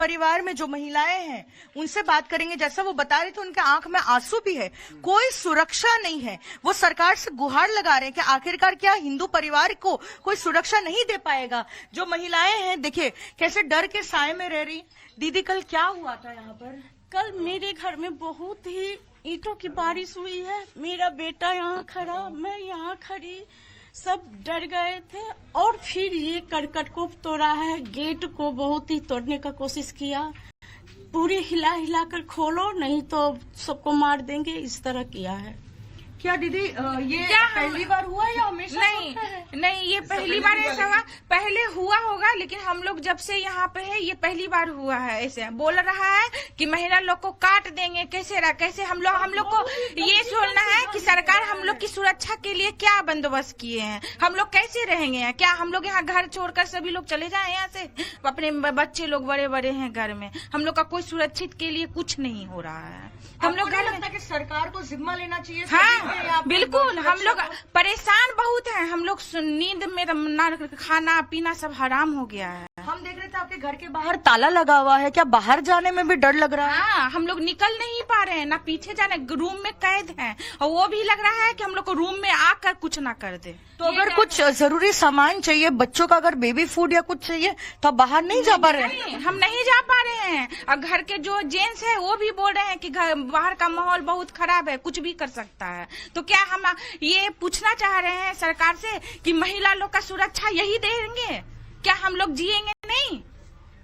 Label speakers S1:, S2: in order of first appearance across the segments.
S1: परिवार में जो महिलाएं हैं उनसे बात करेंगे। जैसा वो बता रहे थे, उनके आंख में आंसू भी है, कोई सुरक्षा नहीं है। वो सरकार से गुहार लगा रहे हैं कि आखिरकार क्या हिंदू परिवार को कोई सुरक्षा नहीं दे पाएगा। जो महिलाएं हैं देखिए कैसे डर के साए में रह रही। दीदी कल क्या हुआ था यहाँ पर?
S2: कल मेरे घर में बहुत ही ईंटों की बारिश हुई है। मेरा बेटा यहाँ खड़ा, मैं यहाँ खड़ी, सब डर गए थे। और फिर ये करकट को तोड़ा है, गेट को बहुत ही तोड़ने का कोशिश किया। पूरे हिला हिला कर खोलो नहीं तो सबको मार देंगे, इस तरह किया है।
S1: क्या दीदी ये पहली बार हुआ या हमेशा?
S3: नहीं, ये पहली बार ऐसा हुआ। पहले हुआ होगा लेकिन हम लोग जब से यहाँ पे है ये पहली बार हुआ है। ऐसे बोल रहा है कि महिला लोग को काट देंगे, कैसे हम लोग को ये सोचना है कि सरकार हम लोग की सुरक्षा के लिए क्या बंदोबस्त किए हैं। हम लोग कैसे रहेंगे? क्या हम लोग यहाँ घर छोड़कर सभी लोग चले जाए यहाँ से? अपने बच्चे लोग बड़े बड़े हैं घर में, हम लोग का कोई सुरक्षित के लिए कुछ नहीं हो रहा है। हम लोग
S1: घर लगता है कि सरकार को जिम्मा लेना चाहिए।
S3: हाँ बिल्कुल, हम लोग परेशान बहुत हैं। हम लोग नींद में ना, खाना पीना सब हराम हो गया है।
S1: हम देख रहे थे आपके घर के बाहर ताला लगा हुआ है, क्या बाहर जाने में भी डर लग रहा है?
S3: हाँ, हम लोग निकल नहीं पा रहे हैं, ना पीछे जाने, रूम में कैद हैं। और वो भी लग रहा है कि हम लोग को रूम में आकर कुछ ना कर दे।
S1: तो अगर कुछ जरूरी सामान चाहिए, बच्चों का अगर बेबी फूड या कुछ चाहिए तो आप बाहर नहीं जा पा रहे हैं?
S3: हम नहीं जा पा रहे हैं। और घर के जो जेंट्स है वो भी बोल रहे हैं कि बाहर का माहौल बहुत खराब है, कुछ भी कर सकता है। तो क्या हम ये पूछना चाह रहे हैं सरकार से कि महिला लोग का सुरक्षा यही देंगे? क्या हम लोग जिएंगे नहीं?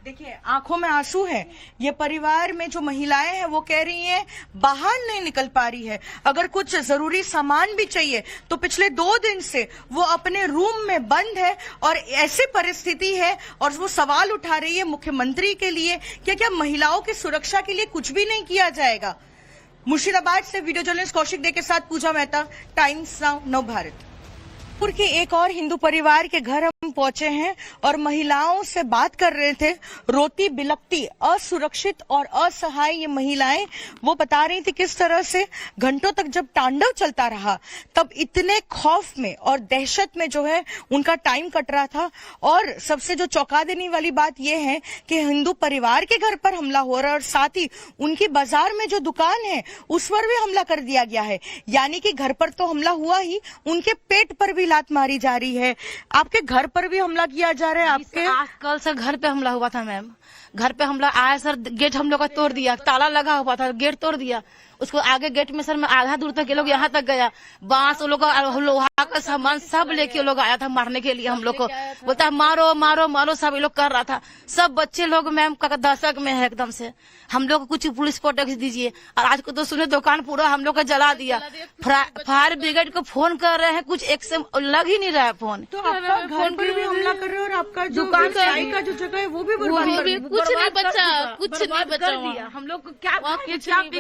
S1: देखिए आंखों में आंसू है। ये परिवार में जो महिलाएं हैं वो कह रही हैं बाहर नहीं निकल पा रही है। अगर कुछ जरूरी सामान भी चाहिए तो पिछले 2 दिन से वो अपने रूम में बंद है। और ऐसी परिस्थिति है और वो सवाल उठा रही है मुख्यमंत्री के लिए कि क्या महिलाओं की सुरक्षा के लिए कुछ भी नहीं किया जाएगा। मुर्शिदाबाद से वीडियो जर्नलिस्ट कौशिक दे के साथ पूजा मेहता, टाइम्स नाउ नव भारत। पुर के एक और हिंदू परिवार के घर हम पहुंचे हैं और महिलाओं से बात कर रहे थे। रोती बिलखती, असुरक्षित और असहाय ये महिलाएं, वो बता रही थी किस तरह से घंटों तक जब तांडव चलता रहा तब इतने खौफ में और दहशत में जो है उनका टाइम कट रहा था। और सबसे जो चौंका देने वाली बात यह है कि हिंदू परिवार के घर पर हमला हो रहा है और साथ ही उनकी बाजार में जो दुकान है उस पर भी हमला कर दिया गया है। यानी कि घर पर तो हमला हुआ ही, उनके पेट पर भी लात मारी जा रही है। आपके घर पर भी हमला किया जा रहा है। आपके
S4: कल से घर पे हमला हुआ था मैम, घर पे हमला आया सर, गेट हम लोग का तोड़ दिया, ताला लगा हुआ था, गेट तोड़ दिया। उसको आगे गेट में सर मैं आधा दूर तक ये लोग यहाँ तक गया, बांस लोग लोहा का सामान सब लेके लोग आया था मारने के लिए हम लोग को। बोलता है मारो मारो मारो, सब ये लोग कर रहा था। सब बच्चे लोग मैम का दशक में है एकदम से। हम लोग को कुछ पुलिस प्रोटेक्शन दीजिए। और आज को तो सुने दुकान पूरा हम लोग का जला दिया। फायर ब्रिगेड को फोन कर रहे हैं, कुछ एक से लग ही नहीं रहा है फोन।
S1: तो आपका घर पर भी हमला कर रहे हैं और आपका दुकान का जो जगह है वो भी
S4: कुछ नहीं बचा दिया। हम लोग को क्या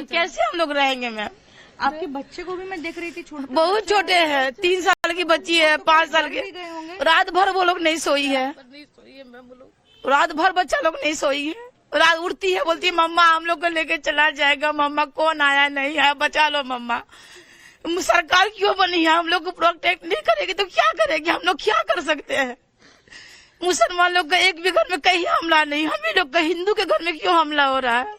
S4: कैसे हम लोग रहेंगे मैम?
S1: आपके बच्चे को भी मैं देख रही थी, छोटे,
S4: बहुत छोटे हैं, 3 साल की बच्ची है, 5 साल की। रात भर वो लोग नहीं सोई है, रात भर बच्चा लोग नहीं सोई है। रात उठती है, बोलती है मम्मा हम लोग को लेके चला जाएगा, मम्मा कौन आया नहीं है, बचा लो मम्मा। सरकार क्यों बनी है? हम लोग को प्रोटेक्ट नहीं करेगी तो क्या करेगी? हम लोग क्या कर सकते हैं? मुसलमान लोग का एक भी घर में कहीं हमला नहीं, हम ही लोग का हिंदू के घर में क्यों हमला हो रहा है?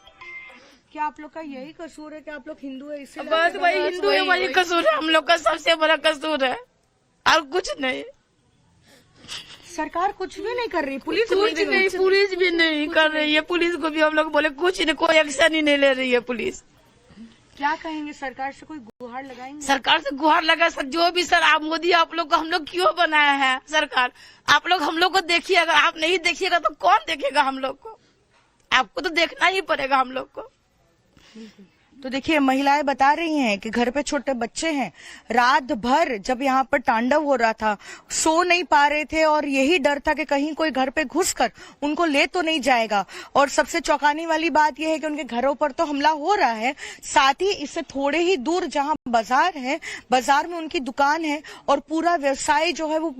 S1: क्या आप लोग का यही कसूर है कि आप लोग हिंदू है? इससे
S4: बस वही हिंदू है, वही कसूर है हम लोग का, सबसे बड़ा कसूर है और कुछ नहीं।
S1: सरकार कुछ भी नहीं कर रही, पुलिस
S4: भी नहीं कर रही है। पुलिस को भी हम लोग बोले कुछ नहीं, कोई एक्शन ही नहीं ले रही है पुलिस।
S1: क्या कहेंगे सरकार से? कोई गुहार लगाएंगे?
S4: सरकार से गुहार लगा सर, जो भी सर आप मोदी आप लोग को हम लोग क्यों बनाया है सरकार? आप लोग हम लोग को देखिए, अगर आप नहीं देखिएगा तो कौन देखेगा हम लोग को? आपको तो देखना ही पड़ेगा हम लोग को।
S1: तो देखिए महिलाएं बता रही हैं कि घर पे छोटे बच्चे हैं, रात भर जब यहाँ पर तांडव हो रहा था सो नहीं पा रहे थे और यही डर था कि कहीं कोई घर पे घुसकर उनको ले तो नहीं जाएगा। और सबसे चौंकाने वाली बात यह है कि उनके घरों पर तो हमला हो रहा है, साथ ही इससे थोड़े ही दूर जहाँ बाजार है, बाजार में उनकी दुकान है और पूरा व्यवसाय जो है वो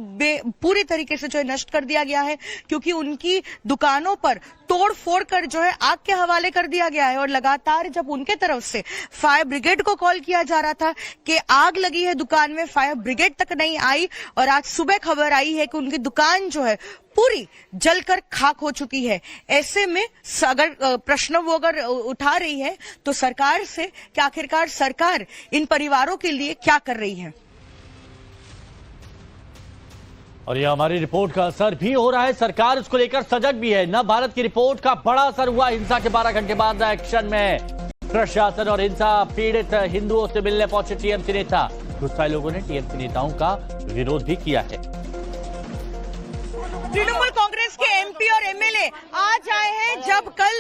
S1: पूरी तरीके से जो है नष्ट कर दिया गया है, क्योंकि उनकी दुकानों पर तोड़ फोड़ कर जो है आग के हवाले कर दिया गया है। और लगातार जब उनके तरफ से फायर ब्रिगेड को कॉल किया जा रहा था कि आग लगी है दुकान में, फायर ब्रिगेड तक नहीं आई। और आज सुबह खबर आई है कि उनकी दुकान जो है पूरी जलकर खाक हो चुकी है। ऐसे में अगर प्रश्न वो अगर उठा रही है तो सरकार से कि आखिरकार सरकार इन परिवारों के लिए क्या कर रही है।
S5: और ये हमारी रिपोर्ट का असर भी हो रहा है, सरकार इसको लेकर सजग भी है। नव भारत की रिपोर्ट का बड़ा असर हुआ। हिंसा के 12 घंटे बाद एक्शन में प्रशासन और हिंसा पीड़ित हिंदुओं से मिलने पहुंचे टीएमसी नेता। गुस्साए लोगों ने टीएमसी नेताओं का विरोध भी किया है।
S1: तृणमूल कांग्रेस के एमपी और एमएलए आज आए हैं, जब कल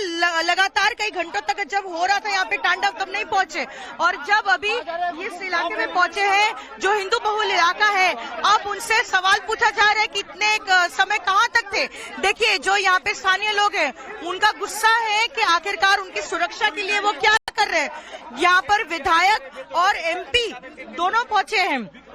S1: लगातार कई घंटों तक जब हो रहा था यहाँ पे तांडव, तब नहीं पहुंचे। और जब अभी इस इलाके में पहुंचे हैं जो हिंदू बहुल इलाका है, अब उनसे सवाल पूछा जा रहा है कितने समय कहाँ तक थे। देखिए जो यहाँ पे स्थानीय लोग हैं उनका गुस्सा है कि आखिरकार उनकी सुरक्षा के लिए वो क्या कर रहे हैं। यहाँ पर विधायक और एमपी दोनों पहुंचे हैं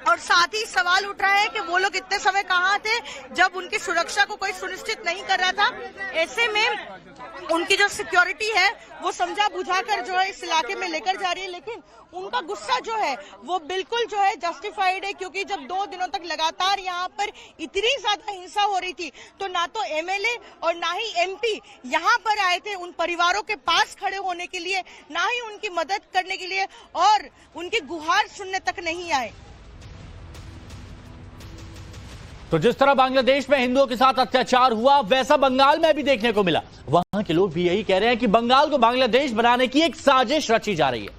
S1: और साथ ही सवाल उठ रहा है कि वो लोग इतने समय कहाँ थे जब उनकी सुरक्षा को कोई सुनिश्चित नहीं कर रहा था। ऐसे में उनकी जो सिक्योरिटी है वो समझा बुझाकर जो है इस इलाके में लेकर जा रही है। लेकिन उनका गुस्सा जो है वो बिल्कुल जो है जस्टिफाइड है, क्योंकि जब 2 दिनों तक लगातार यहाँ पर इतनी ज्यादा हिंसा हो रही थी तो ना तो एमएलए और ना ही एमपी यहाँ पर आए थे उन परिवारों के पास खड़े होने के लिए, ना ही उनकी मदद करने के लिए, और उनकी गुहार सुनने तक नहीं आए।
S5: तो जिस तरह बांग्लादेश में हिंदुओं के साथ अत्याचार हुआ वैसा बंगाल में भी देखने को मिला। वहां के लोग भी यही कह रहे हैं कि बंगाल को बांग्लादेश बनाने की एक साजिश रची जा रही है।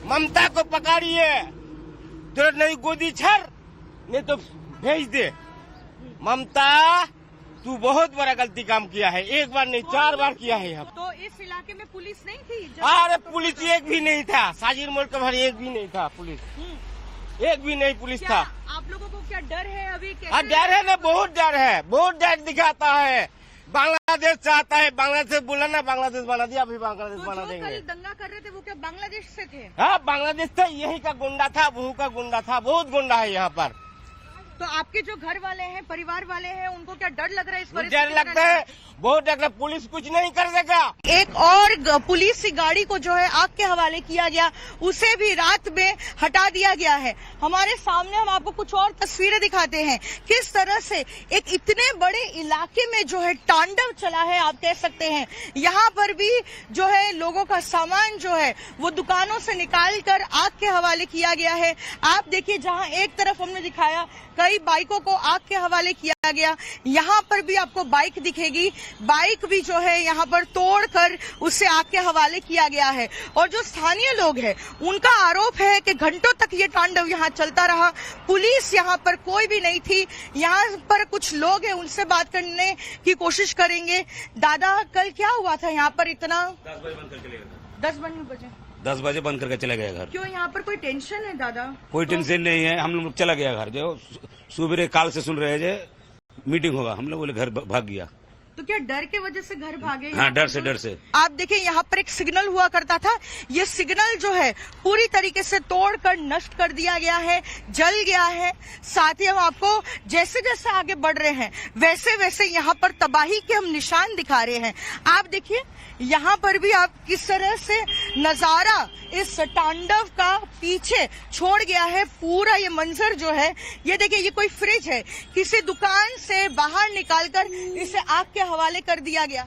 S6: ममता को पकड़िए, तो नहीं गोदी छर, नहीं तो भेज दे। ममता तू बहुत बड़ा गलती काम किया है, एक बार नहीं 4 बार किया है। अब
S1: तो इस इलाके में पुलिस नहीं थी?
S6: अरे पुलिस एक भी नहीं था, साजिर मोड़ के भर एक भी नहीं था पुलिस, एक भी नहीं पुलिस था।
S1: आप लोगों को क्या डर है अभी?
S6: हाँ डर है ना, बहुत डर है, बहुत डर दिखाता है। बांग्लादेश चाहता है, बांग्लादेश बोला ना बांग्लादेश बना दिया, अभी बांग्लादेश बना देंगे।
S1: कल दंगा कर रहे थे वो क्या बांग्लादेश से थे?
S6: हाँ बांग्लादेश था, यही का गुंडा था, बहू का गुंडा था, बहुत गुंडा है यहाँ पर।
S1: तो आपके जो घर वाले हैं, परिवार वाले हैं, उनको क्या डर लग रहा है इस परिस्थिति
S6: डर लगता है, बहुत डर लगता है। पुलिस कुछ नहीं कर सका।
S1: एक और पुलिस की गाड़ी को जो है आग के हवाले किया गया, उसे भी रात में हटा दिया गया है। हमारे सामने हम आपको कुछ और तस्वीरें दिखाते हैं, किस तरह से एक इतने बड़े इलाके में जो है तांडव चला है, आप कह सकते हैं। यहाँ पर भी जो है लोगों का सामान जो है वो दुकानों से निकाल कर आग के हवाले किया गया है। आप देखिए जहाँ एक तरफ हमने दिखाया कई बाइकों को आग के हवाले किया गया, यहाँ पर भी आपको बाइक दिखेगी, बाइक भी जो है यहाँ पर तोड़कर उसे आग के हवाले किया गया है। और जो स्थानीय लोग हैं उनका आरोप है कि घंटों तक ये तांडव यहाँ चलता रहा, पुलिस यहाँ पर कोई भी नहीं थी। यहाँ पर कुछ लोग हैं, उनसे बात करने की कोशिश करेंगे। दादा कल क्या हुआ था यहाँ पर इतना?
S7: 10 बजे बंद करके लेगा।
S1: 10
S7: बजे बंद करके चला गया घर।
S1: क्यों? यहाँ पर कोई टेंशन है दादा?
S7: कोई टेंशन नहीं है, हम लोग चला गया घर। जो सुबह काल से सुन रहे थे मीटिंग होगा, हम लोग बोले घर भाग गया।
S1: तो क्या डर के वजह से घर भागे?
S7: हाँ डर से।
S1: आप देखिए यहाँ पर एक सिग्नल हुआ करता था, ये सिग्नल जो है पूरी तरीके से तोड़कर नष्ट कर दिया गया है, जल गया है। साथ ही हम आपको जैसे जैसे आगे बढ़ रहे हैं वैसे वैसे यहाँ पर तबाही के हम निशान दिखा रहे हैं। आप देखिए यहाँ पर भी आप किस तरह से नजारा इस तांडव का पीछे छोड़ गया है। पूरा ये मंजर जो है, ये देखिए ये कोई फ्रिज है, किसी दुकान से बाहर निकालकर इसे आग के हवाले कर दिया गया।